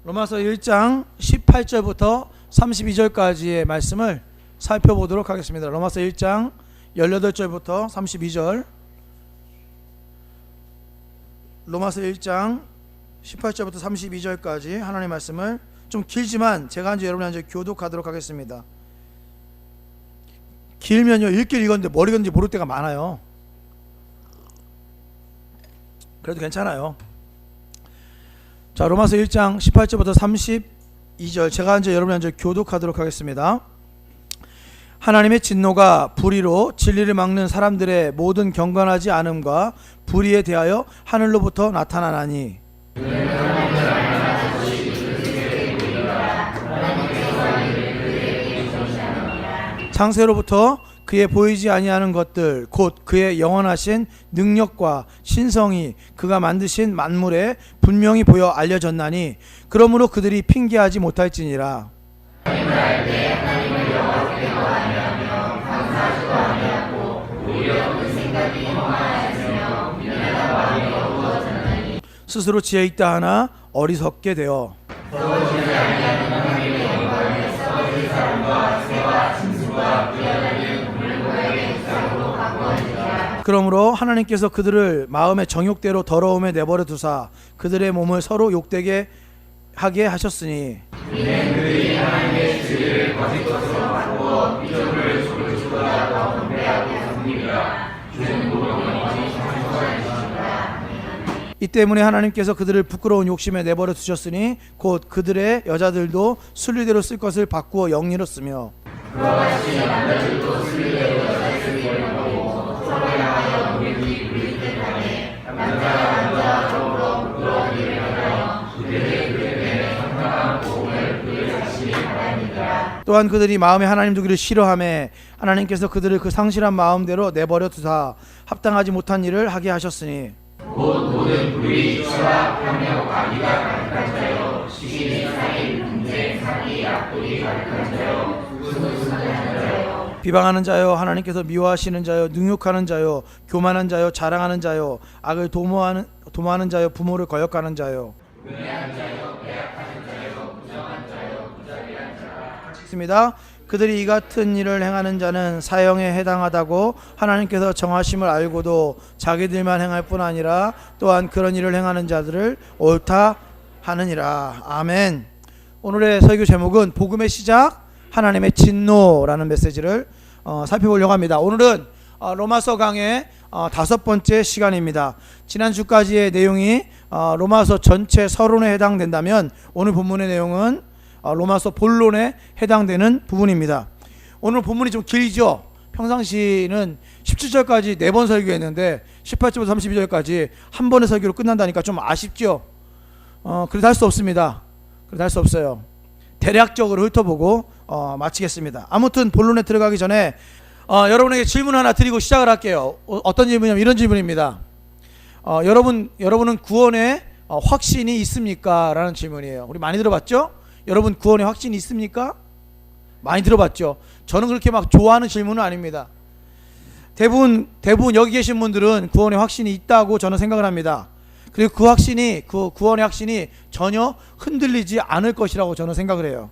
로마서 1장 18절부터 32절까지의 말씀을 살펴보도록 하겠습니다. 로마서 1장 18절부터 32절. 로마서 1장 18절부터 32절까지 하나님의 말씀을 좀 길지만 제가 이제 여러분한테 교독하도록 하겠습니다. 길면요 읽긴 읽었는데 뭘 읽었는지 모를 때가 많아요. 그래도 괜찮아요. 자, 로마서 1장 18절부터 32절 제가 이제 여러분한테 교독하도록 하겠습니다. 하나님의 진노가 불의로 진리를 막는 사람들의 모든 경건하지 않음과 불의에 대하여 하늘로부터 나타나나니 창세로부터 그의 보이지 아니하는 것들 곧 그의 영원하신 능력과 신성이 그가 만드신 만물에 분명히 보여 알려졌나니 그러므로 그들이 핑계하지 못할지니라. 스스로 지혜 있다 하나 어리석게 되어 그러므로 하나님께서 그들을 마음의 정욕대로 더러움에 내버려 두사 그들의 몸을 서로 욕되게 하게 하셨으니 이는 그들이 하나님의 진리를 거짓 것으로 바꾸어 이적을 조르주보다 더 분배하고 섬깁니다. 주는 모든 것이 성소하시니라. 이 때문에 하나님께서 그들을 부끄러운 욕심에 내버려 두셨으니 곧 그들의 여자들도 순리대로 쓸 것을 바꾸어 영리로 쓰며 그와 같이 남자들도 순리대로 여자를 쓰려고 서로 향하여 우리들이 우리 뜻하네 남자가 남자로 부끄러우기를 하여 그들의 그들의 정당한 보험을 그들 자신이 바랍니다. 또한 그들이 마음에 하나님 두기를 싫어하며 하나님께서 그들을 그 상실한 마음대로 내버려 두사 합당하지 못한 일을 하게 하셨으니 곧 모든 불의, 철학, 탐욕, 악의가 가득한 자요 시기, 살인, 분쟁, 사기, 악독이 가득한 자요 순순한 자요 비방하는 자요 하나님께서 미워하시는 자요 능욕하는 자요 교만한 자요 자랑하는 자요 악을 도모하는 자요 부모를 거역하는 자요 은혜한 자요 배약하는 자요 부정한 자요 무자비한 자 있습니다. 그들이 이 같은 일을 행하는 자는 사형에 해당하다고 하나님께서 정하심을 알고도 자기들만 행할 뿐 아니라 또한 그런 일을 행하는 자들을 옳다 하느니라. 아멘. 오늘의 설교 제목은 복음의 시작 하나님의 진노라는 메시지를 살펴보려고 합니다. 오늘은 로마서 강의 5번째 시간입니다. 지난주까지의 내용이 로마서 전체 서론에 해당된다면 오늘 본문의 내용은 로마서 본론에 해당되는 부분입니다. 오늘 본문이 좀 길죠. 평상시는 17절까지 4번 설교했는데 18절부터 32절까지 한 번의 설교로 끝난다니까 좀 아쉽죠. 그래도 할 수 없습니다. 그래도 할 수 없어요. 대략적으로 훑어보고 마치겠습니다. 아무튼 본론에 들어가기 전에 여러분에게 질문 하나 드리고 시작을 할게요. 어떤 질문이냐면 이런 질문입니다. 여러분은 구원에 확신이 있습니까? 라는 질문이에요. 우리 많이 들어봤죠? 여러분 구원에 확신이 있습니까? 많이 들어봤죠. 저는 그렇게 막 좋아하는 질문은 아닙니다. 대부분 여기 계신 분들은 구원에 확신이 있다고 저는 생각을 합니다. 그리고 그 구원의 확신이 전혀 흔들리지 않을 것이라고 저는 생각을 해요.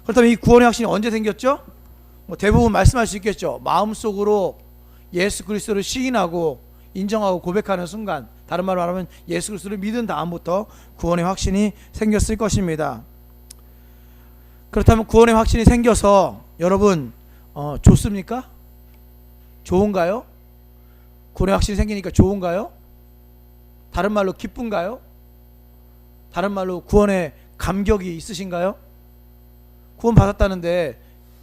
그렇다면 이 구원의 확신이 언제 생겼죠? 대부분 말씀할 수 있겠죠. 마음속으로 예수 그리스도를 시인하고 인정하고 고백하는 순간, 다른 말로 말하면 예수 그리스도를 믿은 다음부터 구원의 확신이 생겼을 것입니다. 그렇다면 구원의 확신이 생겨서 여러분 좋습니까? 좋은가요? 구원의 확신이 생기니까 좋은가요? 다른 말로 기쁜가요? 다른 말로 구원의 감격이 있으신가요? 구원 받았다는데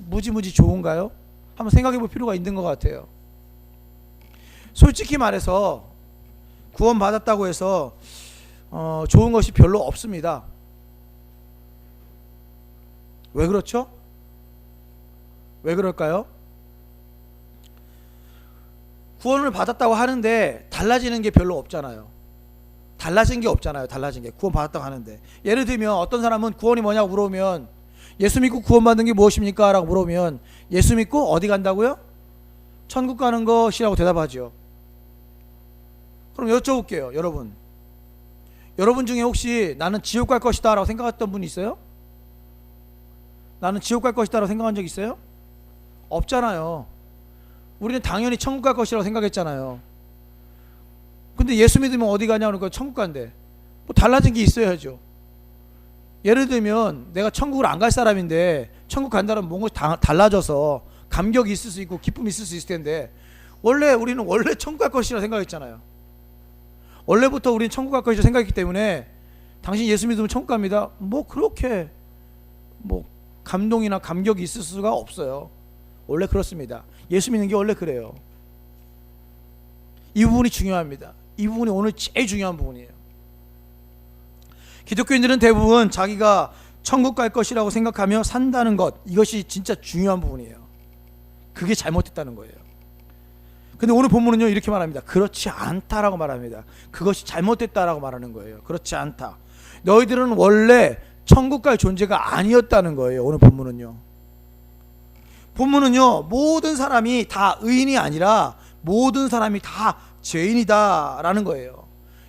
무지무지 좋은가요? 한번 생각해 볼 필요가 있는 것 같아요. 솔직히 말해서 구원 받았다고 해서 좋은 것이 별로 없습니다. 왜 그렇죠? 왜 그럴까요? 구원을 받았다고 하는데 달라지는 게 별로 없잖아요. 달라진 게 구원 받았다고 하는데. 예를 들면 어떤 사람은 구원이 뭐냐고 물어보면 예수 믿고 구원받는 게 무엇입니까? 라고 물어보면 예수 믿고 어디 간다고요? 천국 가는 것이라고 대답하죠. 그럼 여쭤볼게요. 여러분 중에 혹시 나는 지옥 갈 것이다 라고 생각했던 분 있어요? 나는 지옥 갈 것이다 라고 생각한 적 있어요? 없잖아요. 우리는 당연히 천국 갈 것이라고 생각했잖아요. 근데 예수 믿으면 어디 가냐 그러니까 천국 간대. 뭐 달라진 게 있어야죠. 예를 들면 내가 천국을 안 갈 사람인데 천국 간다면 뭔가 달라져서 감격이 있을 수 있고 기쁨이 있을 수 있을 텐데, 우리는 원래 천국 갈 것이라 생각했잖아요. 원래부터 우리는 천국 갈 것이라 생각했기 때문에 당신 예수 믿으면 천국 갑니다, 뭐 그렇게 뭐 감동이나 감격이 있을 수가 없어요. 원래 그렇습니다. 예수 믿는 게 원래 그래요. 이 부분이 중요합니다. 이 부분이 오늘 제일 중요한 부분이에요. 기독교인들은 대부분 자기가 천국 갈 것이라고 생각하며 산다는 것, 이것이 진짜 중요한 부분이에요. 그게 잘못됐다는 거예요. 근데 오늘 본문은요 이렇게 말합니다. 그렇지 않다라고 말합니다. 그것이 잘못됐다라고 말하는 거예요. 그렇지 않다. 너희들은 원래 천국 갈 존재가 아니었다는 거예요. 오늘 본문은요. 본문은요 모든 사람이 다 의인이 아니라 모든 사람이 다 죄인이다라는 거예요.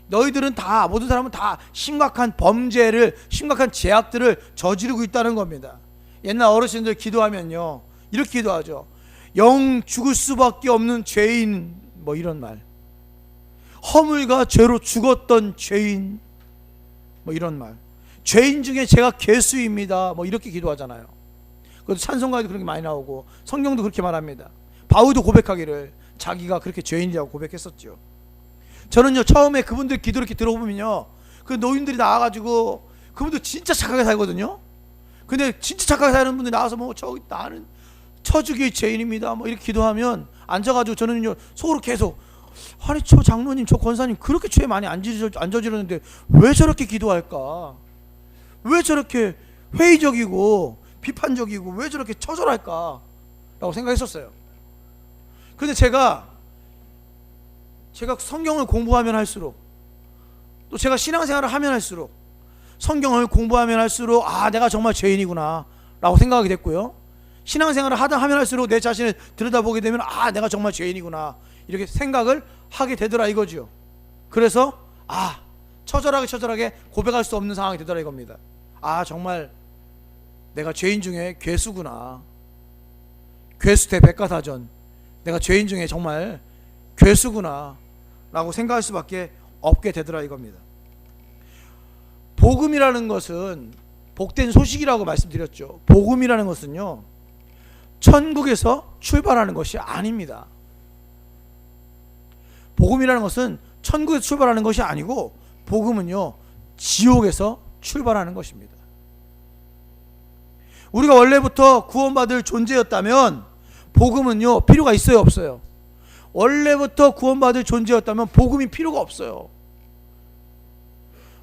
너희들은 다, 모든 사람은 다 심각한 범죄를, 심각한 죄악들을 저지르고 있다는 겁니다. 옛날 어르신들 기도하면요 이렇게 기도하죠. 영 죽을 수밖에 없는 죄인, 뭐 이런 말. 허물과 죄로 죽었던 죄인, 뭐 이런 말. 죄인 중에 제가 괴수입니다, 뭐 이렇게 기도하잖아요. 그래도 찬송가에도 그렇게 많이 나오고 성경도 그렇게 말합니다. 바울도 고백하기를 자기가 그렇게 죄인이라고 고백했었죠. 저는요 처음에 그분들 기도 이렇게 들어보면요, 그 노인들이 나와가지고 그분들 진짜 착하게 살거든요. 근데 진짜 착하게 사는 분들이 나와서 뭐 나는 처주기의 죄인입니다 뭐 이렇게 기도하면 앉아가지고 저는요 속으로 계속, 아니 저 장로님, 저 권사님 그렇게 죄 많이 안 저지르는데 왜 저렇게 기도할까? 왜 저렇게 회의적이고 비판적이고 왜 저렇게 처절할까? 라고 생각했었어요. 근데 제가 성경을 공부하면 할수록, 또 제가 신앙생활을 하면 할수록, 성경을 공부하면 할수록 내가 정말 죄인이구나 라고 생각하게 됐고요, 신앙생활을 하면 할수록 내 자신을 들여다보게 되면 내가 정말 죄인이구나 이렇게 생각을 하게 되더라 이거죠. 그래서 처절하게 고백할 수 없는 상황이 되더라 이겁니다. 정말 내가 죄인 중에 괴수구나, 괴수대 백과사전, 내가 죄인 중에 정말 괴수구나 라고 생각할 수밖에 없게 되더라 이겁니다. 복음이라는 것은 복된 소식이라고 말씀드렸죠. 복음이라는 것은요 천국에서 출발하는 것이 아닙니다. 복음이라는 것은 천국에서 출발하는 것이 아니고, 복음은요 지옥에서 출발하는 것입니다. 우리가 원래부터 구원받을 존재였다면 복음은요 필요가 있어요, 없어요? 원래부터 구원받을 존재였다면 복음이 필요가 없어요.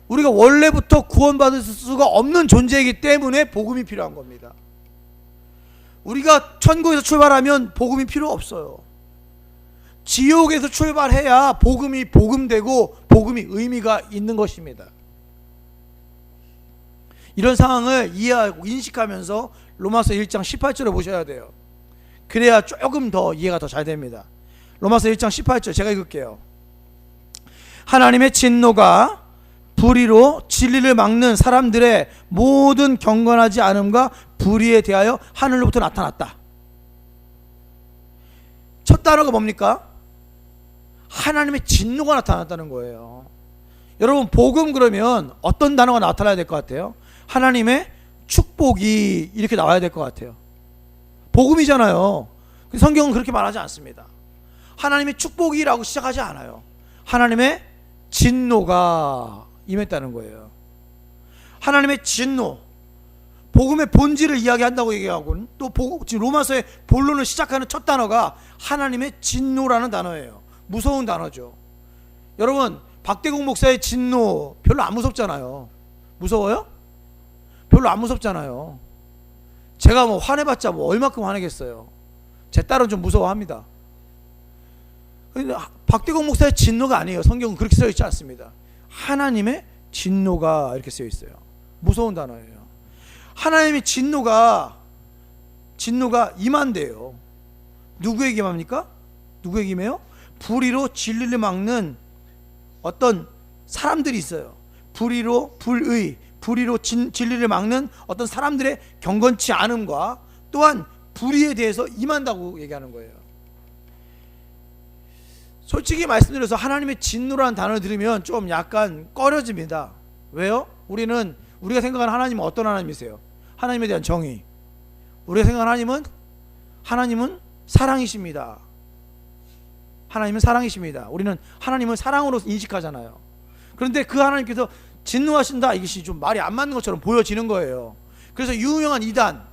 우리가 원래부터 구원받을 수가 없는 존재이기 때문에 복음이 필요한 겁니다. 우리가 천국에서 출발하면 복음이 필요 없어요. 지옥에서 출발해야 복음이 복음되고 복음이 의미가 있는 것입니다. 이런 상황을 이해하고 인식하면서 로마서 1장 18절을 보셔야 돼요. 그래야 조금 더 이해가 더 잘 됩니다. 로마서 1장 18절 제가 읽을게요. 하나님의 진노가 불의로 진리를 막는 사람들의 모든 경건하지 않음과 불의에 대하여 하늘로부터 나타났다. 첫 단어가 뭡니까? 하나님의 진노가 나타났다는 거예요. 여러분 복음 그러면 어떤 단어가 나타나야 될 것 같아요? 하나님의 축복이 이렇게 나와야 될 것 같아요. 복음이잖아요. 성경은 그렇게 말하지 않습니다. 하나님의 축복이라고 시작하지 않아요. 하나님의 진노가 임했다는 거예요. 하나님의 진노, 복음의 본질을 이야기한다고 얘기하고는 또 지금 로마서의 본론을 시작하는 첫 단어가 하나님의 진노라는 단어예요. 무서운 단어죠. 여러분 박대국 목사의 진노 별로 안 무섭잖아요. 무서워요? 별로 안 무섭잖아요. 제가 뭐 화내봤자 뭐 얼마큼 화내겠어요. 제 딸은 좀 무서워합니다. 근데 박대국 목사의 진노가 아니에요. 성경은 그렇게 써 있지 않습니다. 하나님의 진노가 이렇게 쓰여 있어요. 무서운 단어예요. 하나님의 진노가 임한대요. 누구에게 임합니까? 누구에게 임해요? 불의로 진리를 막는 어떤 사람들이 있어요. 불의로 진리를 막는 어떤 사람들의 경건치 않음과 또한 불의에 대해서 임한다고 얘기하는 거예요. 솔직히 말씀드려서 하나님의 진노라는 단어를 들으면 좀 약간 꺼려집니다. 왜요? 우리가 생각하는 하나님은 어떤 하나님이세요? 하나님에 대한 정의. 우리가 생각하는 하나님은 사랑이십니다. 하나님은 사랑이십니다. 우리는 하나님을 사랑으로 인식하잖아요. 그런데 그 하나님께서 진노하신다, 이것이 좀 말이 안 맞는 것처럼 보여지는 거예요. 그래서 유명한 이단,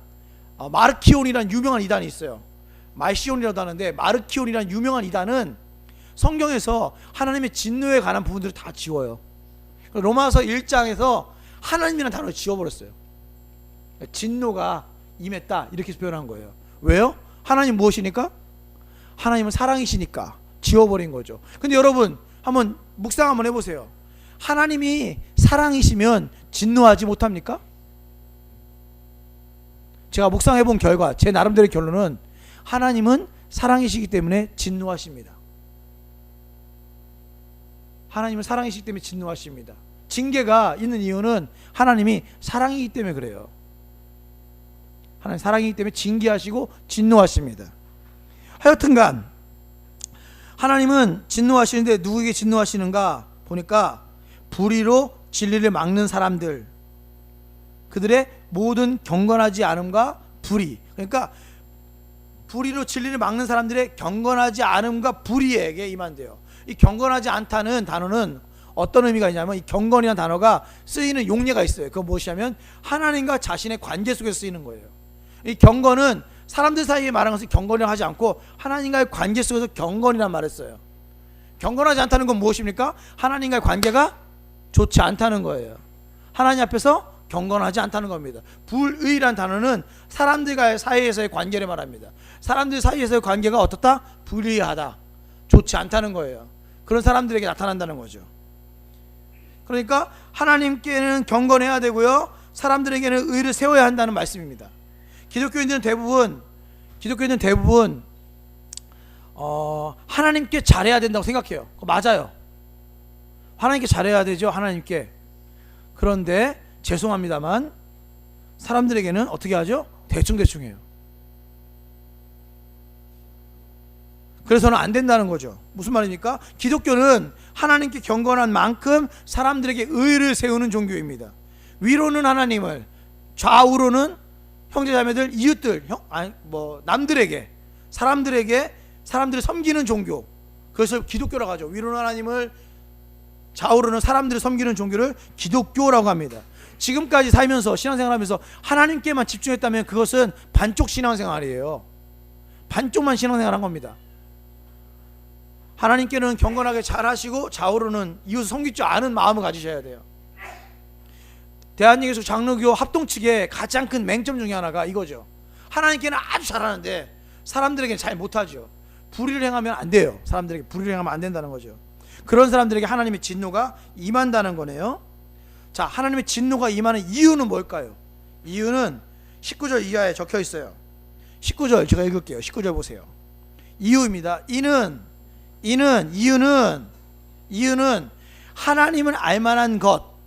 마르키온이라는 유명한 이단이 있어요. 말시온이라도 하는데, 마르키온이라는 유명한 이단은 성경에서 하나님의 진노에 관한 부분들을 다 지워요. 로마서 1장에서 하나님이라는 단어를 지워버렸어요. 진노가 임했다, 이렇게 표현한 거예요. 왜요? 하나님 무엇이니까? 하나님은 사랑이시니까 지워버린 거죠. 근데 여러분 한번 묵상 한번 해보세요. 하나님이 사랑이시면 진노하지 못합니까? 제가 묵상해본 결과 제 나름대로의 결론은 하나님은 사랑이시기 때문에 진노하십니다. 하나님은 사랑이시기 때문에 진노하십니다. 징계가 있는 이유는 하나님이 사랑이기 때문에 그래요. 하나님 사랑이기 때문에 징계하시고 진노하십니다. 하여튼간 하나님은 진노하시는데 누구에게 진노하시는가 보니까 불의로 진리를 막는 사람들, 그들의 모든 경건하지 않음과 불의, 그러니까 불의로 진리를 막는 사람들의 경건하지 않음과 불의에게 임한대요. 이 경건하지 않다는 단어는 어떤 의미가 있냐면, 이 경건이라는 단어가 쓰이는 용례가 있어요. 그건 무엇이냐면 하나님과 자신의 관계 속에서 쓰이는 거예요. 이 경건은 사람들 사이에 말하는 것을 경건이라고 하지 않고 하나님과의 관계 속에서 경건이란 말을 써요. 경건하지 않다는 건 무엇입니까? 하나님과의 관계가 좋지 않다는 거예요. 하나님 앞에서 경건하지 않다는 겁니다. 불의란 단어는 사람들과의 사이에서의 관계를 말합니다. 사람들 사이에서의 관계가 어떻다? 불의하다, 좋지 않다는 거예요. 그런 사람들에게 나타난다는 거죠. 그러니까 하나님께는 경건해야 되고요, 사람들에게는 의를 세워야 한다는 말씀입니다. 기독교인들은 대부분 하나님께 잘해야 된다고 생각해요. 그거 맞아요. 하나님께 잘해야 되죠, 하나님께. 그런데 죄송합니다만 사람들에게는 어떻게 하죠? 대충대충 해요. 그래서는 안 된다는 거죠. 무슨 말입니까? 기독교는 하나님께 경건한 만큼 사람들에게 의를 세우는 종교입니다. 위로는 하나님을, 좌우로는 형제자매들, 이웃들, 남들에게, 사람들을 섬기는 종교. 그래서 기독교라고 하죠. 위로는 하나님을, 좌우로는 사람들을 섬기는 종교를 기독교라고 합니다. 지금까지 살면서, 신앙생활하면서 하나님께만 집중했다면 그것은 반쪽 신앙생활이에요. 반쪽만 신앙생활한 겁니다. 하나님께는 경건하게 잘하시고 좌우로는 이웃을 섬길 줄 아는 마음을 가지셔야 돼요. 대한민국 장로교 합동 측의 가장 큰 맹점 중에 하나가 이거죠. 하나님께는 아주 잘하는데 사람들에게는 잘 못하죠. 불의를 행하면 안 돼요. 사람들에게 불의를 행하면 안 된다는 거죠. 그런 사람들에게 하나님의 진노가 임한다는 거네요. 자, 하나님의 진노가 임하는 이유는 뭘까요? 이유는 19절 이하에 적혀 있어요. 19절 제가 읽을게요. 19절 보세요. 이유입니다. 이유는 하나님은 알만한 것,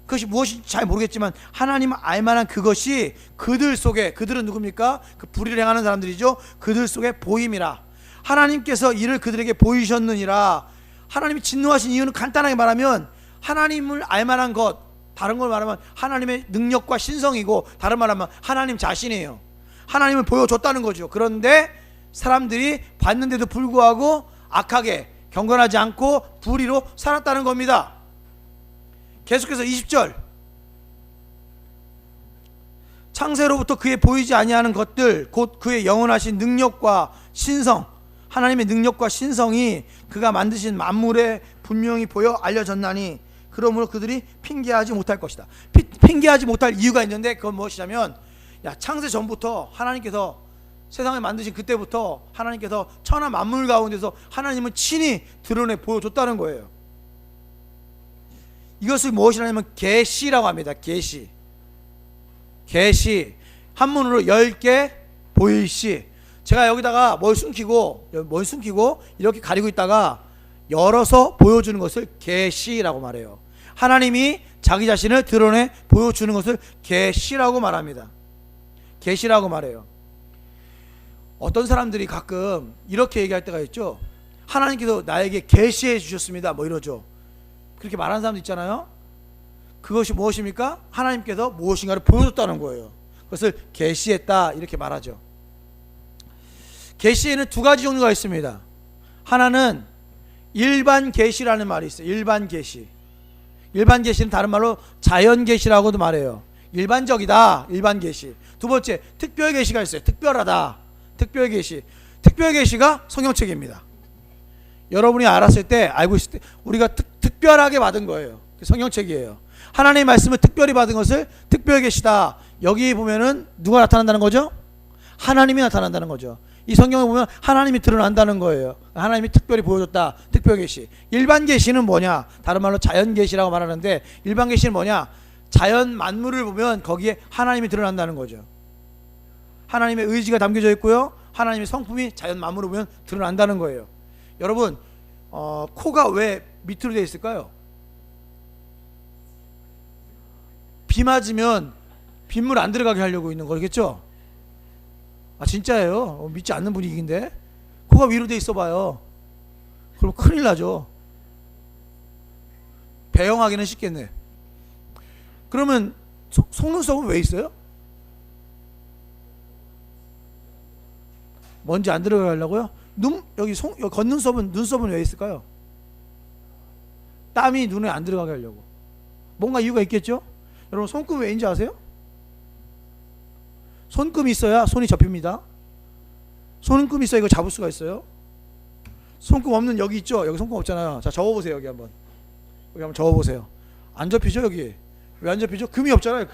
그것이 무엇인지 잘 모르겠지만 하나님은 알만한 그것이 그들 속에, 그들은 누굽니까? 그 불의를 행하는 사람들이죠. 그들 속에 보임이라. 하나님께서 이를 그들에게 보이셨느니라. 하나님이 진노하신 이유는 간단하게 말하면 하나님을 알만한 것, 다른 걸 말하면 하나님의 능력과 신성이고, 다른 말하면 하나님 자신이에요. 하나님을 보여줬다는 거죠. 그런데 사람들이 봤는데도 불구하고 악하게, 경건하지 않고 불의로 살았다는 겁니다. 계속해서 20절, 창세로부터 그의 보이지 아니하는 것들 곧 그의 영원하신 능력과 신성, 하나님의 능력과 신성이 그가 만드신 만물에 분명히 보여 알려졌나니 그러므로 그들이 핑계하지 못할 것이다. 핑계하지 못할 이유가 있는데 그건 무엇이냐면, 창세 전부터 하나님께서 세상을 만드신 그때부터 하나님께서 천하 만물 가운데서 하나님은 친히 드러내 보여줬다는 거예요. 이것을 무엇이라면 계시라고 합니다. 계시, 한문으로 10개 보일시. 제가 여기다가 뭘 숨기고 이렇게 가리고 있다가 열어서 보여주는 것을 계시라고 말해요. 하나님이 자기 자신을 드러내 보여주는 것을 계시라고 말합니다. 계시라고 말해요. 어떤 사람들이 가끔 이렇게 얘기할 때가 있죠. 하나님께서 나에게 계시해 주셨습니다 뭐 이러죠. 그렇게 말하는 사람도 있잖아요. 그것이 무엇입니까? 하나님께서 무엇인가를 보여줬다는 거예요. 그것을 계시했다 이렇게 말하죠. 계시에는 두 가지 종류가 있습니다. 하나는 일반 계시라는 말이 있어요. 일반 계시. 일반 계시는 다른 말로 자연 계시라고도 말해요. 일반적이다. 일반 계시. 두 번째, 특별 계시가 있어요. 특별하다. 특별 계시. 특별 계시가 성경책입니다. 여러분이 알았을 때, 알고 있을 때 우리가 특별하게 받은 거예요. 성경책이에요. 하나님의 말씀을 특별히 받은 것을 특별 계시다. 여기 보면은 누가 나타난다는 거죠? 하나님이 나타난다는 거죠. 이 성경을 보면 하나님이 드러난다는 거예요. 하나님이 특별히 보여줬다. 특별 계시. 일반 계시는 뭐냐? 다른 말로 자연 계시라고 말하는데, 일반 계시는 뭐냐? 자연 만물을 보면 거기에 하나님이 드러난다는 거죠. 하나님의 의지가 담겨져 있고요, 하나님의 성품이 자연 만물을 보면 드러난다는 거예요. 여러분, 코가 왜 밑으로 되어 있을까요? 비 맞으면 빗물 안 들어가게 하려고 있는 거겠죠? 아, 진짜예요. 믿지 않는 분위기인데. 코가 위로 돼 있어 봐요. 그럼 큰일 나죠. 배영하기는 쉽겠네. 그러면 속눈썹은 왜 있어요? 먼지 안 들어가게 하려고요? 여기 겉눈썹은, 눈썹은 왜 있을까요? 땀이 눈에 안 들어가게 하려고. 뭔가 이유가 있겠죠? 여러분, 손금 왜인지 아세요? 손금이 있어야 손이 접힙니다. 손금이 있어야 이거 잡을 수가 있어요. 손금 없는 여기 있죠? 여기 손금 없잖아요. 자, 접어보세요. 여기 한번 접어보세요. 안 접히죠? 여기 왜 안 접히죠? 금이 없잖아요.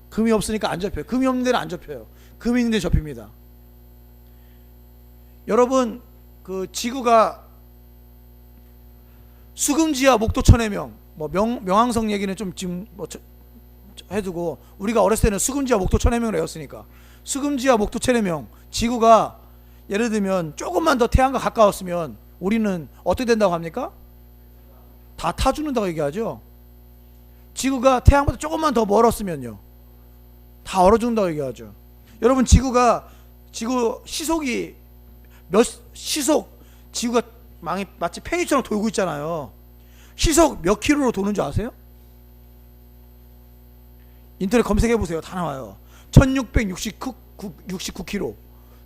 금이 없으니까 안 접혀요. 금이 없는 데는 안 접혀요. 금이 있는 데 접힙니다. 여러분, 그 지구가 수금지와 목도 천해명, 뭐 명왕성 얘기는 좀 지금 해두고, 우리가 어렸을 때는 수금지와 목도 천해명을 외웠으니까, 수금지와 목도 천해명, 지구가 예를 들면 조금만 더 태양과 가까웠으면 우리는 어떻게 된다고 합니까? 다 타 죽는다고 얘기하죠. 지구가 태양보다 조금만 더 멀었으면요, 다 얼어 죽는다고 얘기하죠. 여러분, 지구 시속이 지구가 마치 팽이처럼 돌고 있잖아요. 시속 몇 킬로로 도는 줄 아세요? 인터넷 검색해 보세요. 다 나와요. 1669km.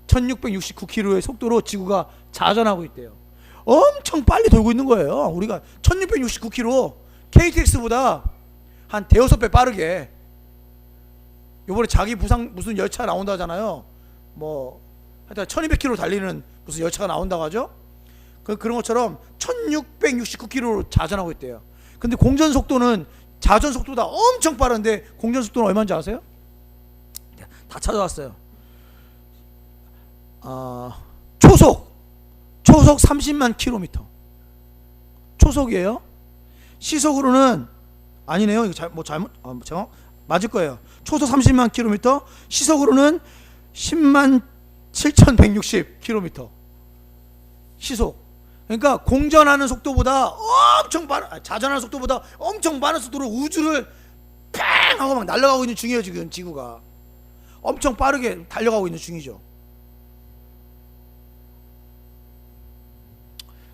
1669km의 속도로 지구가 자전하고 있대요. 엄청 빨리 돌고 있는 거예요. 우리가 1669km, KTX보다 한 대여섯 배 빠르게. 요번에 자기 부상 무슨 열차 나온다 하잖아요. 뭐 하여튼 1200km 달리는 무슨 열차가 나온다고 하죠. 그런 것처럼 1669km로 자전하고 있대요. 근데 공전 속도는 자전 속도보다 엄청 빠른데, 공전 속도는 얼마인지 아세요? 다 찾아왔어요. 초속 30만 킬로미터. 초속이에요. 시속으로는 아니네요. 이거 잘못 맞을 거예요. 초속 30만 킬로미터, 시속으로는 10만 7,160km. 시속. 그러니까 공전하는 속도보다 엄청 빠른, 자전하는 속도보다 엄청 빠른 속도로 우주를 팡 하고 막 날아가고 있는 중이에요. 지금 지구가 엄청 빠르게 달려가고 있는 중이죠.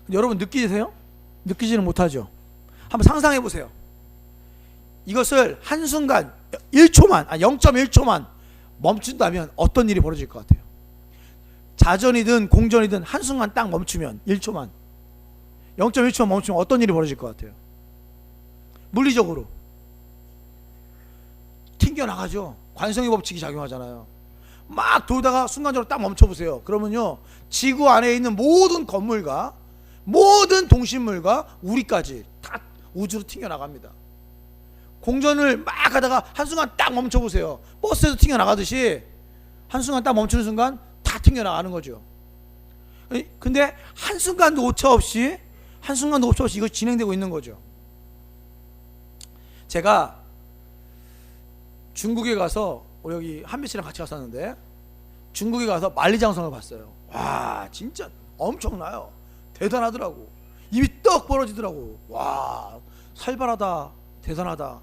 근데 여러분, 느끼세요? 느끼지는 못하죠. 한번 상상해 보세요. 이것을 한순간 0.1초만 멈춘다면 어떤 일이 벌어질 것 같아요? 자전이든 공전이든 한순간 딱 멈추면, 1초만, 0.1초만 멈추면 어떤 일이 벌어질 것 같아요? 물리적으로 튕겨나가죠. 관성의 법칙이 작용하잖아요. 막 돌다가 순간적으로 딱 멈춰보세요. 그러면요, 지구 안에 있는 모든 건물과 모든 동식물과 우리까지 다 우주로 튕겨나갑니다. 공전을 막 하다가 한순간 딱 멈춰보세요. 버스에서 튕겨나가듯이 한순간 딱 멈추는 순간 다 튕겨나가는 거죠. 근데 한순간도 오차 없이 이거 진행되고 있는 거죠. 제가 중국에 가서, 여기 한미 씨랑 같이 갔었는데, 중국에 가서 만리장성을 봤어요. 와, 진짜 엄청나요. 대단하더라고. 입이 떡 벌어지더라고. 와, 살벌하다, 대단하다.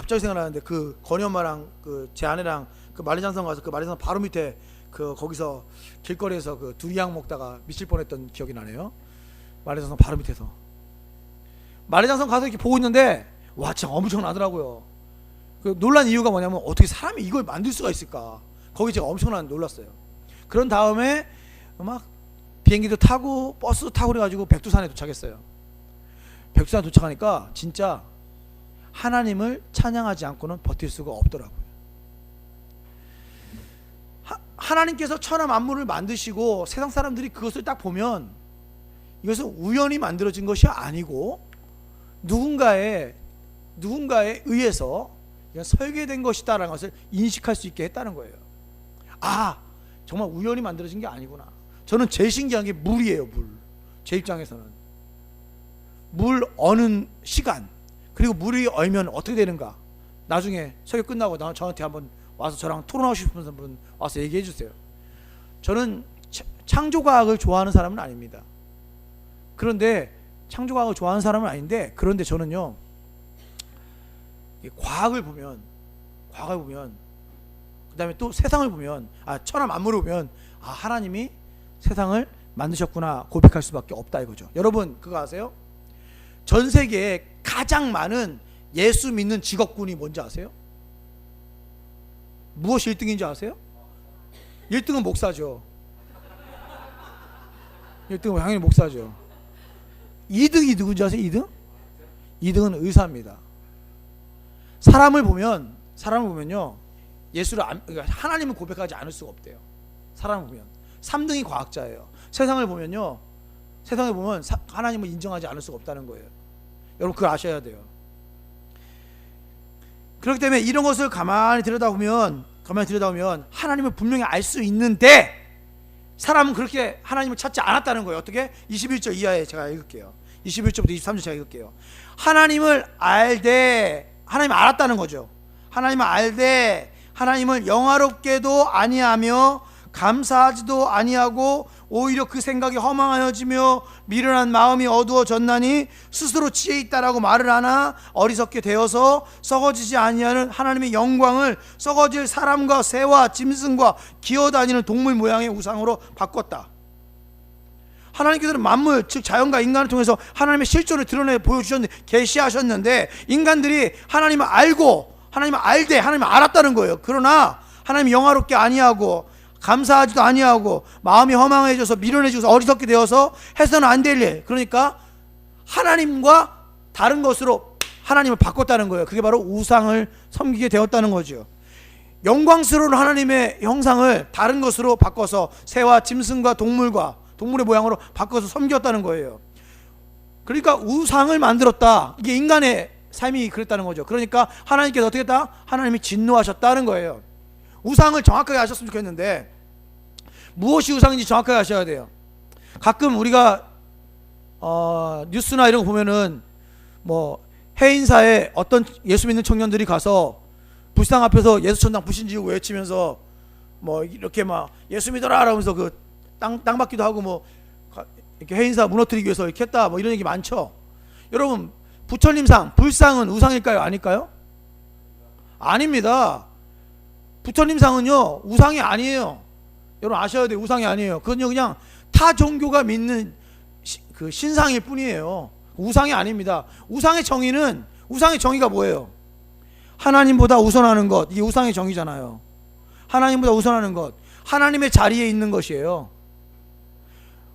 갑자기 생각나는데 그 건희 엄마랑 그 제 아내랑 그 만리장성 가서 그 만리장성 바로 밑에 그 거기서 길거리에서 그 두리안 먹다가 미칠 뻔했던 기억이 나네요. 만리장성 바로 밑에서 만리장성 가서 이렇게 보고 있는데 와 진짜 엄청나더라고요. 그 놀란 이유가 뭐냐면 어떻게 사람이 이걸 만들 수가 있을까. 거기 제가 엄청나게 놀랐어요. 그런 다음에 막 비행기도 타고 버스도 타고 그래가지고 백두산에 도착했어요. 백두산 도착하니까 진짜 하나님을 찬양하지 않고는 버틸 수가 없더라고요. 하나님께서 천하 만물을 만드시고 세상 사람들이 그것을 딱 보면 이것은 우연히 만들어진 것이 아니고 누군가에 의해서 설계된 것이다라는 것을 인식할 수 있게 했다는 거예요. 아, 정말 우연히 만들어진 게 아니구나. 저는 제일 신기한 게 물이에요. 물. 제 입장에서는 물 어는 시간, 그리고 물이 얼면 어떻게 되는가. 나중에 설교 끝나고 저한테 한번 와서 저랑 토론하고 싶은 분 와서 얘기해 주세요. 저는 창조과학을 좋아하는 사람은 아닙니다. 그런데 창조과학을 좋아하는 사람은 아닌데, 그런데 저는요 과학을 보면 그 다음에 또 세상을 보면, 천하 만물을 보면 하나님이 세상을 만드셨구나 고백할 수밖에 없다 이거죠. 여러분 그거 아세요? 전 세계에 가장 많은 예수 믿는 직업군이 뭔지 아세요? 무엇이 1등인지 아세요? 1등은 목사죠. 1등은 당연히 목사죠. 2등이 누군지 아세요? 2등? 2등은 의사입니다. 사람을 보면요 예수를 그러니까 하나님을 고백하지 않을 수가 없대요. 사람을 보면. 3등이 과학자예요. 세상을 보면 하나님을 인정하지 않을 수가 없다는 거예요. 여러분 그걸 아셔야 돼요. 그렇기 때문에 이런 것을 가만히 들여다보면 하나님을 분명히 알 수 있는데 사람은 그렇게 하나님을 찾지 않았다는 거예요. 어떻게? 21절 이하에 제가 읽을게요. 21절부터 23절 제가 읽을게요. 하나님을 알았다는 거죠. 하나님을 알되 하나님을 영화롭게도 아니하며 감사하지도 아니하고 오히려 그 생각이 허망하여지며 미련한 마음이 어두워졌나니 스스로 지혜 있다라고 말을 하나 어리석게 되어서 썩어지지 아니하는 하나님의 영광을 썩어질 사람과 새와 짐승과 기어다니는 동물 모양의 우상으로 바꿨다. 하나님께서는 만물 즉 자연과 인간을 통해서 하나님의 실존을 드러내 보여주셨는데 계시하셨는데 인간들이 하나님을 알되 하나님을 알았다는 거예요. 그러나 하나님이 영화롭게 아니하고 감사하지도 아니하고 마음이 허망해져서 미련해져서 어리석게 되어서 해서는 안 될 일, 그러니까 하나님과 다른 것으로 하나님을 바꿨다는 거예요. 그게 바로 우상을 섬기게 되었다는 거죠. 영광스러운 하나님의 형상을 다른 것으로 바꿔서 새와 짐승과 동물의 모양으로 바꿔서 섬겼다는 거예요. 그러니까 우상을 만들었다. 이게 인간의 삶이 그랬다는 거죠. 그러니까 하나님께서 어떻게 했다? 하나님이 진노하셨다는 거예요. 우상을 정확하게 아셨으면 좋겠는데 무엇이 우상인지 정확하게 아셔야 돼요. 가끔 우리가 뉴스나 이런 거 보면은 뭐 해인사에 어떤 예수 믿는 청년들이 가서 불상 앞에서 예수 천당 불신 지우고 외치면서 뭐 이렇게 막 예수 믿어라 라면서 그 땅 받기도 하고 뭐 이렇게 해인사 무너뜨리기 위해서 이렇게 했다 뭐 이런 얘기 많죠. 여러분 부처님상 불상은 우상일까요? 아닐까요? 아닙니다. 부처님상은요 우상이 아니에요. 여러분 아셔야 돼요. 우상이 아니에요. 그건요 그냥 타 종교가 믿는 그 신상일 뿐이에요. 우상이 아닙니다. 우상의 정의가 뭐예요? 하나님보다 우선하는 것. 이게 우상의 정의잖아요. 하나님보다 우선하는 것, 하나님의 자리에 있는 것이에요.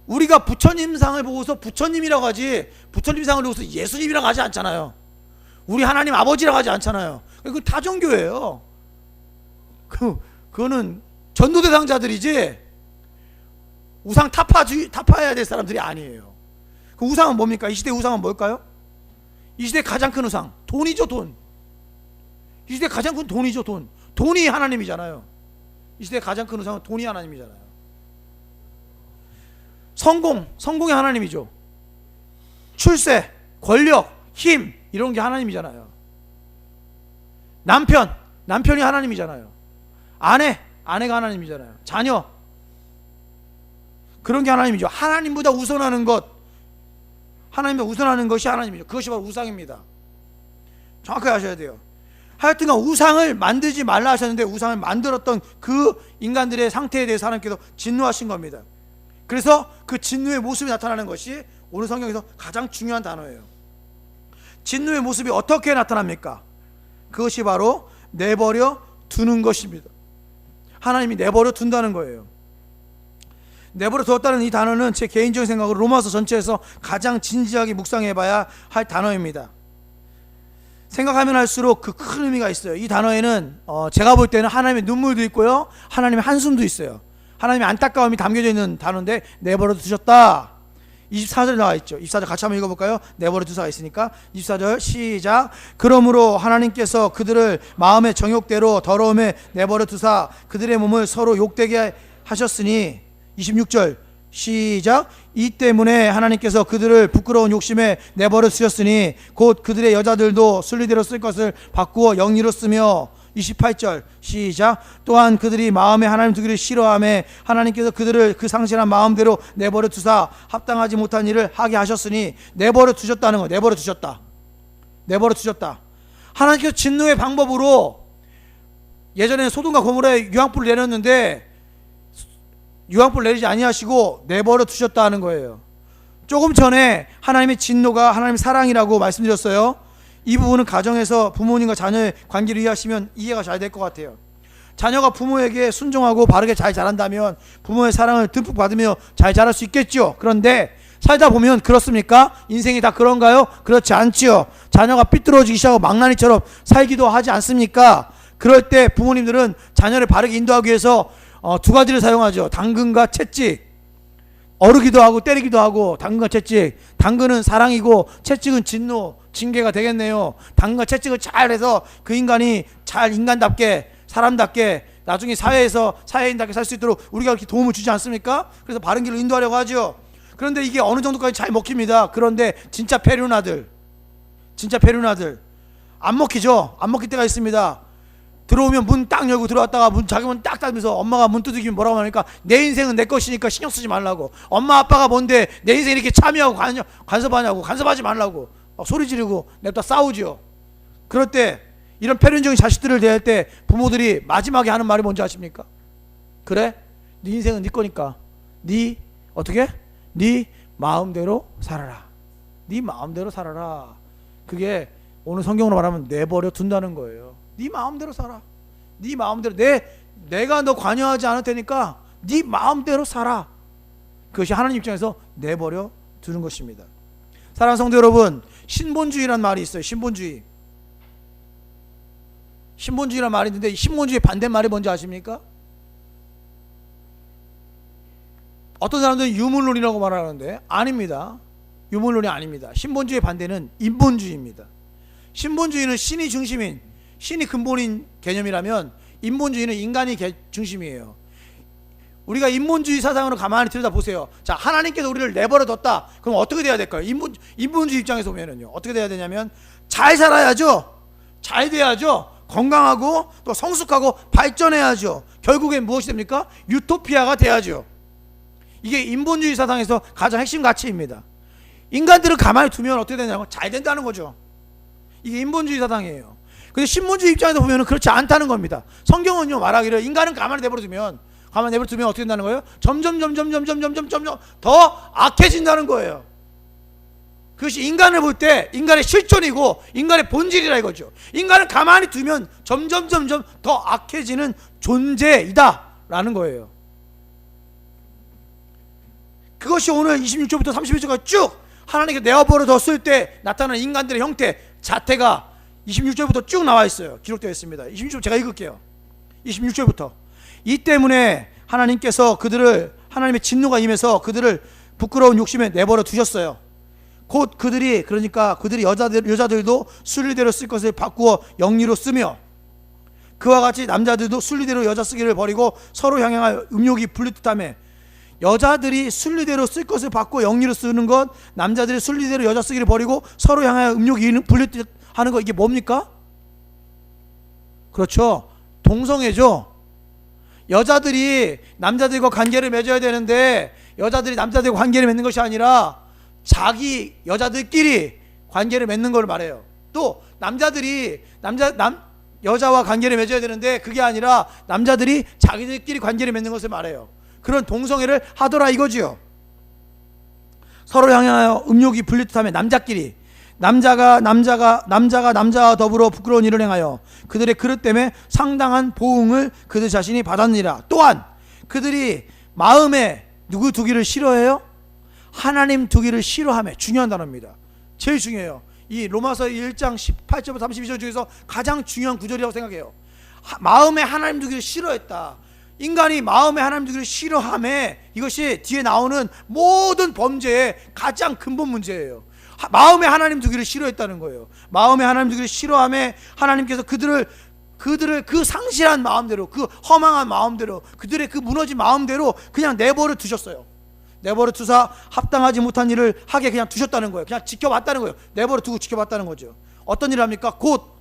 우리가 부처님상을 보고서 부처님이라고 하지 부처님상을 보고서 예수님이라고 하지 않잖아요. 우리 하나님 아버지라고 하지 않잖아요. 그건 타종교예요. 그거는 전도 대상자들이지 우상 타파해야 될 사람들이 아니에요. 그 우상은 뭡니까? 이 시대 우상은 뭘까요? 이 시대 가장 큰 우상 돈이죠. 돈. 이 시대 가장 큰 돈이죠. 돈이 하나님이잖아요. 이 시대 가장 큰 우상은 돈이 하나님이잖아요. 성공이 하나님이죠. 출세, 권력, 힘 이런 게 하나님이잖아요. 남편이 하나님이잖아요. 아내가 하나님이잖아요. 자녀 그런 게 하나님이죠. 하나님보다 우선하는 것이 하나님이죠. 그것이 바로 우상입니다. 정확하게 아셔야 돼요. 하여튼간 우상을 만들지 말라 하셨는데 우상을 만들었던 그 인간들의 상태에 대해서 하나님께서 진노하신 겁니다. 그래서 그 진노의 모습이 나타나는 것이 오늘 성경에서 가장 중요한 단어예요. 진노의 모습이 어떻게 나타납니까? 그것이 바로 내버려 두는 것입니다. 하나님이 내버려 둔다는 거예요. 내버려 두었다는 이 단어는 제 개인적인 생각으로 로마서 전체에서 가장 진지하게 묵상해봐야 할 단어입니다. 생각하면 할수록 그 큰 의미가 있어요. 이 단어에는 제가 볼 때는 하나님의 눈물도 있고요, 하나님의 한숨도 있어요. 하나님의 안타까움이 담겨져 있는 단어인데, 내버려 두셨다. 24절에 나와 있죠. 24절 같이 한번 읽어볼까요? 내버려 두사가 있으니까 24절 시작. 그러므로 하나님께서 그들을 마음의 정욕대로 더러움에 내버려 두사 그들의 몸을 서로 욕되게 하셨으니, 26절 시작. 이 때문에 하나님께서 그들을 부끄러운 욕심에 내버려 두셨으니 곧 그들의 여자들도 순리대로 쓸 것을 바꾸어 영리로 쓰며, 28절 시작. 또한 그들이 마음에 하나님 두기를 싫어하며 하나님께서 그들을 그 상실한 마음대로 내버려 두사 합당하지 못한 일을 하게 하셨으니, 내버려 두셨다는 거. 내버려 두셨다. 내버려 두셨다. 하나님께서 진노의 방법으로 예전에는 소돔과 고모라에 유황불을 내렸는데 유황불 내리지 아니하시고 내버려 두셨다는 거예요. 조금 전에 하나님의 진노가 하나님의 사랑이라고 말씀드렸어요. 이 부분은 가정에서 부모님과 자녀의 관계를 이해하시면 이해가 잘 될 것 같아요. 자녀가 부모에게 순종하고 바르게 잘 자란다면 부모의 사랑을 듬뿍 받으며 잘 자랄 수 있겠죠. 그런데 살다 보면 그렇습니까? 인생이 다 그런가요? 그렇지 않지요. 자녀가 삐뚤어지기 시작하고 망나니처럼 살기도 하지 않습니까? 그럴 때 부모님들은 자녀를 바르게 인도하기 위해서 두 가지를 사용하죠. 당근과 채찍. 어르기도 하고 때리기도 하고, 당근과 채찍. 당근은 사랑이고 채찍은 진노, 징계가 되겠네요. 당근과 채찍을 잘 해서 그 인간이 잘 인간답게, 사람답게, 나중에 사회에서 사회인답게 살 수 있도록 우리가 이렇게 도움을 주지 않습니까? 그래서 바른 길로 인도하려고 하죠. 그런데 이게 어느 정도까지 잘 먹힙니다. 그런데 진짜 페륜아들 안 먹히죠. 안 먹힐 때가 있습니다. 들어오면 문 딱 열고 들어왔다가 자기 문 딱 닫으면서 엄마가 문 두드리면 뭐라고 하니까, 내 인생은 내 것이니까 신경 쓰지 말라고. 엄마 아빠가 뭔데 내 인생에 이렇게 참여하고 간섭하냐고. 간섭하지 말라고 소리 지르고 냅다 싸우죠. 그럴 때 이런 패륜적인 자식들을 대할 때 부모들이 마지막에 하는 말이 뭔지 아십니까? 그래? 네 인생은 네 거니까 네 어떻게? 네 마음대로 살아라. 네 마음대로 살아라. 그게 오늘 성경으로 말하면 내버려 둔다는 거예요. 네 마음대로 살아. 네 마음대로, 내가 너 관여하지 않을 테니까 네 마음대로 살아. 그것이 하나님 입장에서 내버려 두는 것입니다. 사랑하는 성도 여러분, 신본주의란 말이 있어요. 신본주의란 말이 있는데, 이 신본주의 반대말이 뭔지 아십니까? 어떤 사람들은 유물론이라고 말하는데 아닙니다. 유물론이 아닙니다. 신본주의의 반대는 인본주의입니다. 신본주의는 신이 중심인, 신이 근본인 개념이라면 인본주의는 인간이 중심이에요. 우리가 인본주의 사상으로 가만히 들여다보세요. 자, 하나님께서 우리를 내버려뒀다. 그럼 어떻게 돼야 될까요? 인본주의 입장에서 보면은요, 어떻게 돼야 되냐면 잘 살아야죠. 잘 돼야죠. 건강하고 또 성숙하고 발전해야죠. 결국엔 무엇이 됩니까? 유토피아가 돼야죠. 이게 인본주의 사상에서 가장 핵심 가치입니다. 인간들을 가만히 두면 어떻게 되냐면 잘 된다는 거죠. 이게 인본주의 사상이에요. 근데 신본주의 입장에서 보면 그렇지 않다는 겁니다. 성경은요, 말하기를 인간은 가만히 내버려두면 어떻게 된다는 거예요? 점점 더 악해진다는 거예요. 그것이 인간을 볼 때 인간의 실존이고 인간의 본질이라 이거죠. 인간을 가만히 두면 점점 더 악해지는 존재이다 라는 거예요. 그것이 오늘 26절부터 31절까지 쭉 하나님께 내어버려 뒀을 때 나타나는 인간들의 형태, 자태가 26절부터 쭉 나와 있어요. 기록되어 있습니다. 26절 제가 읽을게요. 26절부터. 이 때문에 하나님께서 하나님의 진노가 임해서 그들을 부끄러운 욕심에 내버려 두셨어요. 곧 그들이 여자들도 순리대로 쓸 것을 바꾸어 영리로 쓰며, 그와 같이 남자들도 순리대로 여자 쓰기를 버리고 서로 향하여 음욕이 불릴듯하며. 여자들이 순리대로 쓸 것을 바꾸어 영리로 쓰는 것, 남자들이 순리대로 여자 쓰기를 버리고 서로 향하여 음욕이 불릴듯 하는 거, 이게 뭡니까? 그렇죠. 동성애죠. 여자들이 남자들과 관계를 맺어야 되는데 여자들이 남자들과 관계를 맺는 것이 아니라 여자들끼리 관계를 맺는 걸 말해요. 또 남자들이 여자와 관계를 맺어야 되는데 그게 아니라 남자들이 자기들끼리 관계를 맺는 것을 말해요. 그런 동성애를 하더라 이거지요. 서로 향하여 음욕이 분리듯하며 남자끼리 남자가 남자와 더불어 부끄러운 일을 행하여 그들의 그릇 때문에 상당한 보응을 그들 자신이 받았느니라. 또한 그들이 마음에 누구 두기를 싫어해요? 하나님 두기를 싫어하며. 중요한 단어입니다. 제일 중요해요. 이 로마서 1장 18절부터 32절 중에서 가장 중요한 구절이라고 생각해요. 마음에 하나님 두기를 싫어했다. 인간이 마음에 하나님 두기를 싫어함에 이것이 뒤에 나오는 모든 범죄의 가장 근본 문제예요. 마음에 하나님 두기를 싫어했다는 거예요. 마음에 하나님 두기를 싫어함에 하나님께서 그들을 그 상실한 마음대로, 그 허망한 마음대로, 그들의 그 무너진 마음대로 그냥 내버려 두셨어요. 내버려 두사 합당하지 못한 일을 하게 그냥 두셨다는 거예요. 그냥 지켜봤다는 거예요. 내버려 두고 지켜봤다는 거죠. 어떤 일을 합니까? 곧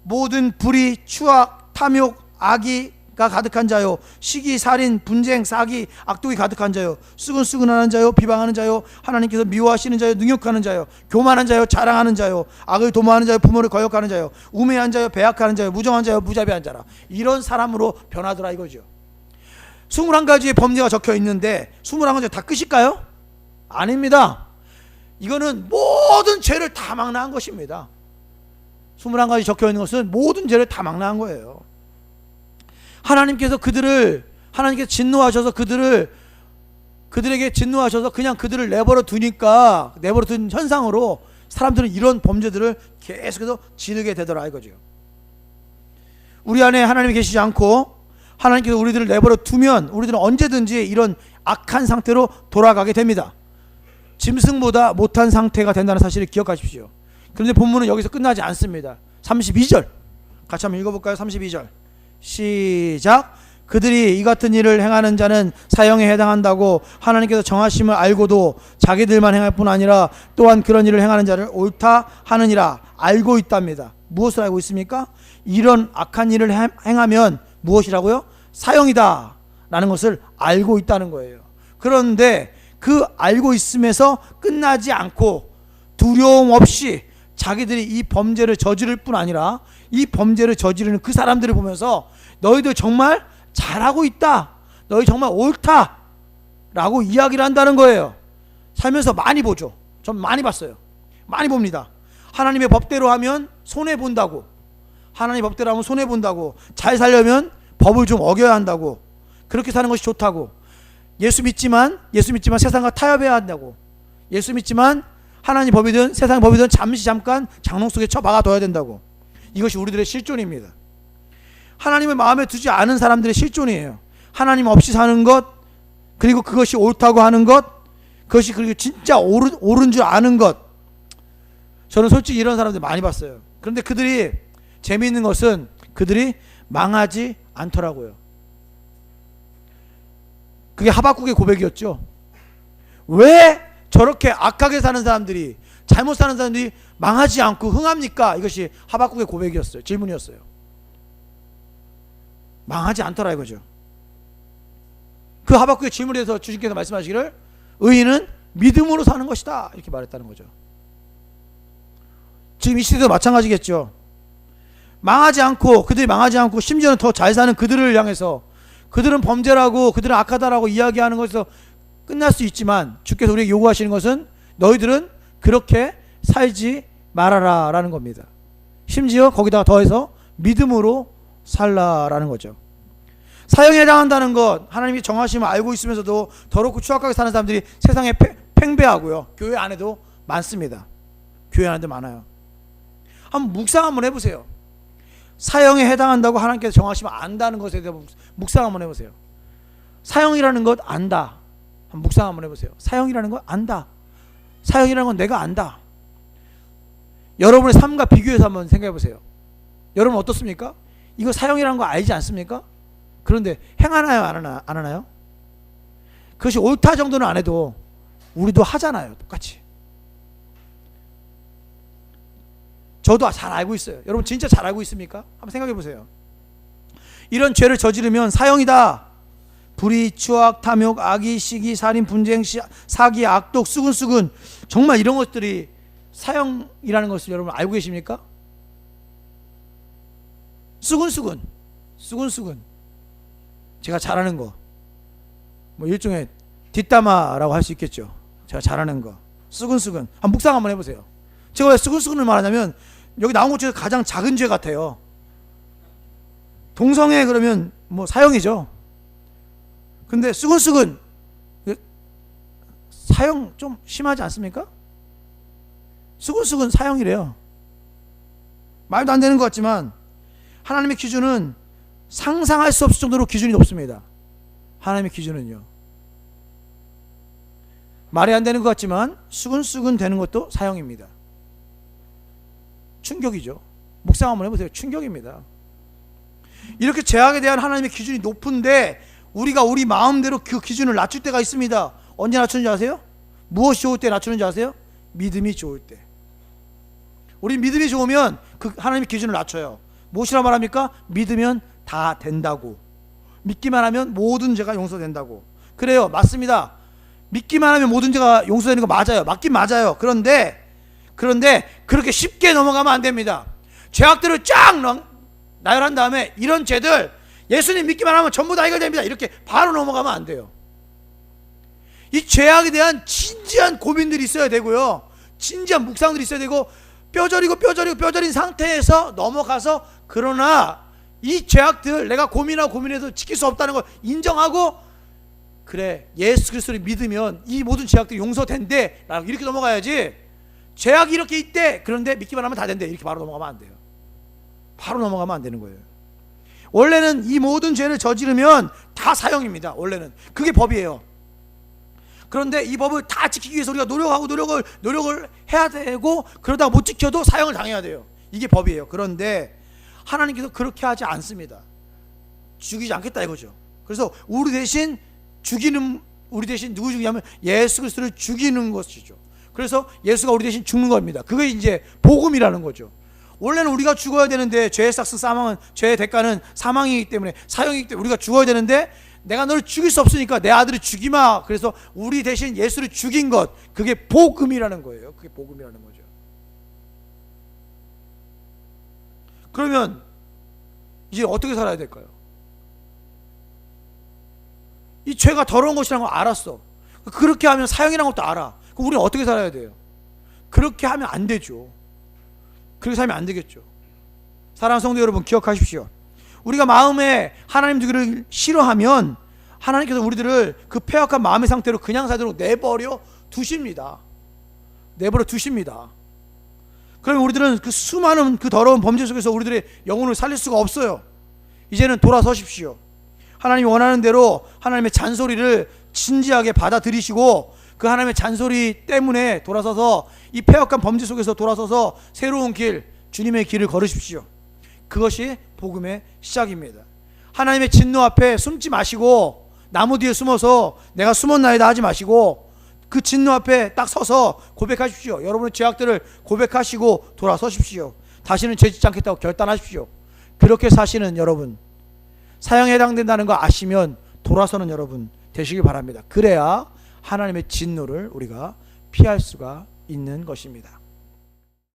모든 불의, 추악, 탐욕, 악의가 가득한 자요, 시기, 살인, 분쟁, 사기, 악독이 가득한 자요, 수근수근하는 자요, 비방하는 자요, 하나님께서 미워하시는 자요, 능욕하는 자요, 교만한 자요, 자랑하는 자요, 악을 도모하는 자요, 부모를 거역하는 자요, 우매한 자요, 배약하는 자요, 무정한 자요, 무자비한 자라. 이런 사람으로 변하더라 이거죠. 21가지의 범죄가 적혀 있는데 21가지 다 끝일까요? 아닙니다. 이거는 모든 죄를 다 망라한 것입니다. 21가지 적혀 있는 것은 모든 죄를 다 망라한 거예요. 하나님께서 진노하셔서 그들에게 진노하셔서 그냥 그들을 내버려 두니까, 내버려 둔 현상으로 사람들은 이런 범죄들을 계속해서 지르게 되더라 이거죠. 우리 안에 하나님이 계시지 않고 하나님께서 우리들을 내버려 두면 우리들은 언제든지 이런 악한 상태로 돌아가게 됩니다. 짐승보다 못한 상태가 된다는 사실을 기억하십시오. 그런데 본문은 여기서 끝나지 않습니다. 32절 같이 한번 읽어볼까요? 32절 시작. 그들이 이 같은 일을 행하는 자는 사형에 해당한다고 하나님께서 정하심을 알고도 자기들만 행할 뿐 아니라 또한 그런 일을 행하는 자를 옳다 하느니라. 알고 있답니다. 무엇을 알고 있습니까? 이런 악한 일을 행하면 무엇이라고요? 사형이다 라는 것을 알고 있다는 거예요. 그런데 그 알고 있음에서 끝나지 않고 두려움 없이 자기들이 이 범죄를 저지를 뿐 아니라 이 범죄를 저지르는 그 사람들을 보면서 너희들 정말 잘하고 있다, 너희 정말 옳다 라고 이야기를 한다는 거예요. 살면서 많이 보죠. 전 많이 봤어요. 많이 봅니다. 하나님의 법대로 하면 손해본다고, 하나님의 법대로 하면 손해본다고, 잘 살려면 법을 좀 어겨야 한다고, 그렇게 사는 것이 좋다고, 예수 믿지만 세상과 타협해야 한다고, 예수 믿지만 하나님 법이든 세상 법이든 잠깐 장롱 속에 처박아둬야 된다고. 이것이 우리들의 실존입니다. 하나님을 마음에 두지 않은 사람들의 실존이에요. 하나님 없이 사는 것, 그리고 그것이 옳다고 하는 것, 그것이 그리고 진짜 옳은 줄 아는 것. 저는 솔직히 이런 사람들 많이 봤어요. 그런데 그들이 재미있는 것은 그들이 망하지 않더라고요. 그게 하박국의 고백이었죠. 왜 저렇게 악하게 사는 사람들이, 잘못 사는 사람들이 망하지 않고 흥합니까? 이것이 하박국의 고백이었어요. 질문이었어요. 망하지 않더라 이거죠. 그 하박국의 질문에 대해서 주님께서 말씀하시기를 의인은 믿음으로 사는 것이다 이렇게 말했다는 거죠. 지금 이 시대도 마찬가지겠죠. 그들이 망하지 않고 심지어는 더 잘 사는 그들을 향해서 그들은 범죄라고, 그들은 악하다라고 이야기하는 것에서 끝날 수 있지만 주께서 우리에게 요구하시는 것은 너희들은 그렇게 살지 말아라 라는 겁니다. 심지어 거기다가 더해서 믿음으로 살라라는 거죠. 사형에 해당한다는 것, 하나님이 정하심을 알고 있으면서도 더럽고 추악하게 사는 사람들이 세상에 팽배하고요. 교회 안에도 많습니다. 교회 안에도 많아요. 한번 묵상 한번 해보세요. 사형에 해당한다고 하나님께서 정하시면 안다는 것에 대해서 묵상 한번 해보세요. 사형이라는 것 안다. 한번 묵상 한번 해보세요. 사형이라는 것 안다. 사형이라는 건 내가 안다. 여러분의 삶과 비교해서 한번 생각해보세요. 여러분 어떻습니까? 이거 사형이라는 거 알지 않습니까? 그런데 행하나요? 안 하나요? 그것이 옳다 정도는 안 해도 우리도 하잖아요. 똑같이. 저도 잘 알고 있어요. 여러분 진짜 잘 알고 있습니까? 한번 생각해 보세요. 이런 죄를 저지르면 사형이다. 불의, 추악, 탐욕, 악의, 시기, 살인, 분쟁, 사기, 악독, 수근수근, 정말 이런 것들이 사형이라는 것을 여러분 알고 계십니까? 수근수근 제가 잘하는 거, 뭐 일종의 뒷담화라고 할 수 있겠죠. 제가 잘하는 거 수근수근. 한번 묵상 한번 해보세요. 제가 왜 수근수근을 말하냐면 여기 나온 것 중에서 가장 작은 죄 같아요. 동성애 그러면 뭐 사형이죠. 근데 수근수근 사형 좀 심하지 않습니까? 수근수근 사형이래요. 말도 안 되는 것 같지만 하나님의 기준은 상상할 수 없을 정도로 기준이 높습니다. 하나님의 기준은요. 말이 안 되는 것 같지만 수근수근 되는 것도 사형입니다. 충격이죠. 묵상 한번 해보세요. 충격입니다. 이렇게 죄악에 대한 하나님의 기준이 높은데 우리가 우리 마음대로 그 기준을 낮출 때가 있습니다. 언제 낮추는지 아세요? 무엇이 좋을 때 낮추는지 아세요? 믿음이 좋을 때. 우리 믿음이 좋으면 그 하나님의 기준을 낮춰요. 무엇이라 말합니까? 믿으면 다 된다고. 믿기만 하면 모든 죄가 용서된다고. 그래요. 맞습니다. 믿기만 하면 모든 죄가 용서되는 거 맞아요. 맞긴 맞아요. 그런데 그렇게 쉽게 넘어가면 안 됩니다. 죄악들을 쫙 나열한 다음에 이런 죄들 예수님 믿기만 하면 전부 다 해결됩니다. 이렇게 바로 넘어가면 안 돼요. 이 죄악에 대한 진지한 고민들이 있어야 되고요. 진지한 묵상들이 있어야 되고 뼈저린 상태에서 넘어가서 그러나 이 죄악들 내가 고민해서 지킬 수 없다는 걸 인정하고 그래 예수 그리스도를 믿으면 이 모든 죄악들이 용서된대 라고 이렇게 넘어가야지. 죄악이 이렇게 있대 그런데 믿기만 하면 다 된대 이렇게 바로 넘어가면 안 돼요. 바로 넘어가면 안 되는 거예요. 원래는 이 모든 죄를 저지르면 다 사형입니다. 원래는 그게 법이에요. 그런데 이 법을 다 지키기 위해서 우리가 노력을 해야 되고 그러다가 못 지켜도 사형을 당해야 돼요. 이게 법이에요. 그런데 하나님께서 그렇게 하지 않습니다. 죽이지 않겠다 이거죠. 그래서 우리 대신 누구 죽이냐면 예수 그리스도를 죽이는 것이죠. 그래서 예수가 우리 대신 죽는 겁니다. 그게 이제 복음이라는 거죠. 원래는 우리가 죽어야 되는데 죄의 삭스 사망은 죄의 대가는 사망이기 때문에 사형이기 때문에 우리가 죽어야 되는데 내가 너를 죽일 수 없으니까 내 아들을 죽이마. 그래서 우리 대신 예수를 죽인 것 그게 복음이라는 거예요. 그게 복음이라는 거죠. 그러면 이제 어떻게 살아야 될까요? 이 죄가 더러운 것이라는 걸 알았어. 그렇게 하면 사형이라는 것도 알아. 그럼 우리는 어떻게 살아야 돼요? 그렇게 하면 안 되죠. 그렇게 살면 안 되겠죠. 사랑하는 성도 여러분 기억하십시오. 우리가 마음에 하나님 두기를 싫어하면 하나님께서 우리들을 그 패역한 마음의 상태로 그냥 살도록 내버려 두십니다. 그러면 우리들은 그 수많은 그 더러운 범죄 속에서 우리들의 영혼을 살릴 수가 없어요. 이제는 돌아서십시오. 하나님이 원하는 대로 하나님의 잔소리를 진지하게 받아들이시고 그 하나님의 잔소리 때문에 돌아서서 이 패역한 범죄 속에서 돌아서서 새로운 길, 주님의 길을 걸으십시오. 그것이 복음의 시작입니다. 하나님의 진노 앞에 숨지 마시고 나무 뒤에 숨어서 내가 숨었나이다 하지 마시고 그 진노 앞에 딱 서서 고백하십시오. 여러분의 죄악들을 고백하시고 돌아서십시오. 다시는 죄 짓지 않겠다고 결단하십시오. 그렇게 사시는 여러분, 사형에 해당된다는 거 아시면 돌아서는 여러분 되시길 바랍니다. 그래야 하나님의 진노를 우리가 피할 수가 있는 것입니다.